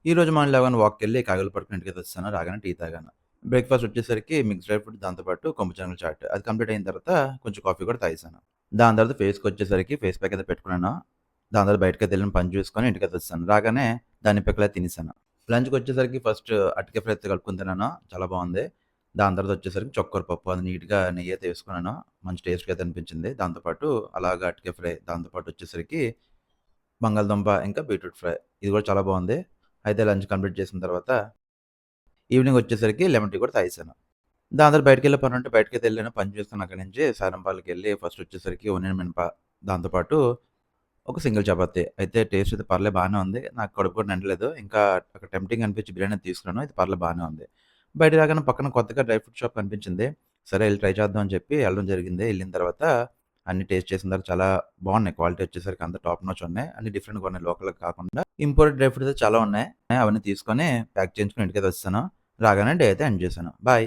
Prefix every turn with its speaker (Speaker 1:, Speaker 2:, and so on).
Speaker 1: ఈరోజు మార్నింగ్ లేవగానే వాక్‌కెళ్ళి కాగితాలు పట్టుకొని ఇంటికైతే వచ్చేసాను. రాగానే టీ తాగాను. బ్రేక్‌ఫాస్ట్ వచ్చేసరికి మిక్స్ డ్రై ఫ్రూట్ దాంతో పాటు కొమ్ము శనగల చాట్. అది కంప్లీట్ అయిన తర్వాత కొంచెం కాఫీ కూడా తాగేసాను. దాని తర్వాత ఫేస్‌కొచ్చేసరికి ఫేస్ ప్యాక్ అయితే పెట్టుకున్నాను. దాని తర్వాత బయటకైతే వెళ్ళి పని చూసుకొని ఇంటికైతే వచ్చేసాను. రాగానే దానిమ్మ పిక్కలైతే తినేసాను. లంచ్‌కొచ్చేసరికి ఫస్ట్ అరటికాయ ఫ్రై అయితే కలుపుకొని తిన్నాను. చాలా బావుంది. దాని తర్వాత వచ్చేసరికి చుక్కకూర పప్పు అది నీట్‌గా నెయ్యయితే వేసుకున్నాను. మంచి టేస్ట్‌గా అయితే అనిపించింది. దాంతో పాటు అలాగా అరటికాయ ఫ్రై దాంతో పాటు వచ్చేసరికి బంగాళదుంప ఇంకా బీట్రూట్ ఫ్రై. ఇది కూడా చాలా బావుంది. అయితే లంచ్ కంప్లీట్ చేసిన తర్వాత ఈవినింగ్ వచ్చేసరికి లెమన్ టీ కూడా తాగేసాను. దాని తర్వాత బయటికెళ్ళే పనుంటే బయటికైతే ఎళ్ళాను. పని చేసుకొని అక్కడి నుంచి సారంపాలకెళ్ళి ఫస్ట్ వచ్చేసరికి ఒనియన్ మినప దాంతో పాటు ఒక సింగిల్ చపాతీ. అయితే టేస్ట్ అయితే బానే ఉంది. నాకు కడుపు కూడా నిండలేదు. ఇంకా అక్కడ టెంప్టింగ్ అనిపించి బిర్యానీ తీసుకున్నాను. అయితే బానే ఉంది. బయటికి రాగానే పక్కన కొత్తగా డ్రై ఫ్రూట్ షాప్ కనిపించింది. సరే ఎళ్లి ట్రై చేద్దాం అని చెప్పి ఎళ్ళడం జరిగింది. ఎళ్ళిన తర్వాత అన్నీ టేస్ట్ చేసిన తర్వాత చాలా బావున్నాయి. క్వాలిటీ వచ్చేసరికి అంతా టాప్ నాచ్ ఉన్నాయి. అన్నీ డిఫరెంట్‌గా ఉన్నాయి. లోకల్‌వి కాకుండా ఇంపోర్టెడ్ డ్రై ఫ్రూట్స్ అయితే చాలా ఉన్నాయి. అవన్నీ తీసుకొని ప్యాక్ చేయించుకొని ఇంటికైతే వచ్చేసాను. రాగానే డే అయితే ఎండ్ చేశాను. బాయ్.